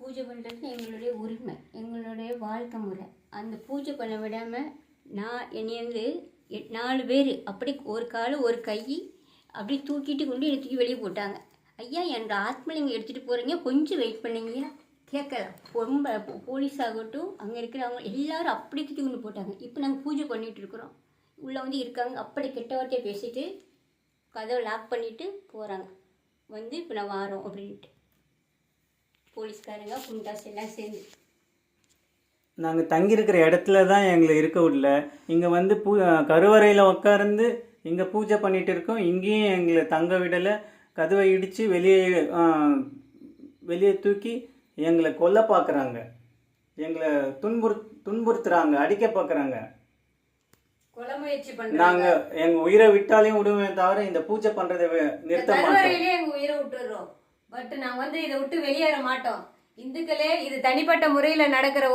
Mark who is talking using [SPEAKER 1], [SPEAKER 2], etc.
[SPEAKER 1] பூஜை பண்ணுறது எங்களுடைய உரிமை, எங்களுடைய வாழ்க்கை முறை. அந்த பூஜை பண்ண விடாமல் என்னையந்து 4 பேர் அப்படி ஒரு கால் ஒரு கை அப்படி தூக்கிட்டு கொண்டு என்னை தூக்கி வெளியே போட்டாங்க. ஐயா என் ஆத்மலிங்கம் எடுத்துகிட்டு போகிறீங்க, கொஞ்சம் வெயிட் பண்ணீங்க. கேட்கலாம். ரொம்ப போலீஸ் ஆகட்டும், அங்கே இருக்கிறவங்க எல்லோரும் அப்படி தூக்கி கொண்டு போட்டாங்க. இப்போ நாங்கள் பூஜை பண்ணிகிட்டு இருக்கிறோம். உள்ளே வந்து இருக்காங்க, அப்படி கெட்ட வார்த்தையை பேசிட்டு கதவை லாக் பண்ணிவிட்டு போகிறாங்க. வந்து இப்போ நான் வாரோம் அப்படின்ட்டு போலீஸ்காரங்க குண்டாஸ் எல்லாம் சேர்ந்து
[SPEAKER 2] நாங்கள் தங்கியிருக்கிற இடத்துல தான் எங்களை இருக்க விடல. இங்கே வந்து கருவறையில் உட்கார்ந்து இங்கே பூஜை பண்ணிகிட்டு இருக்கோம். இங்கேயும் எங்களை தங்க விடலை. கதவை இடித்து வெளியே தூக்கி எங்களை கொல்ல பார்க்குறாங்க. எங்களை துன்புறுத்துறாங்க, அடிக்க பார்க்குறாங்க. நாங்கள் எங்கள் உயிரை விட்டாலையும் விடுவேன் தவிர இந்த பூஜை பண்ணுறதை நிறுத்த மாட்டோம்.
[SPEAKER 3] எங்கள் உயிரை விட்டுடுறோம். பட் நாங்கள் வந்து இதை விட்டு வெளியேற மாட்டோம். இந்துக்களே, இது தனிப்பட்ட முறையில் நடக்கிற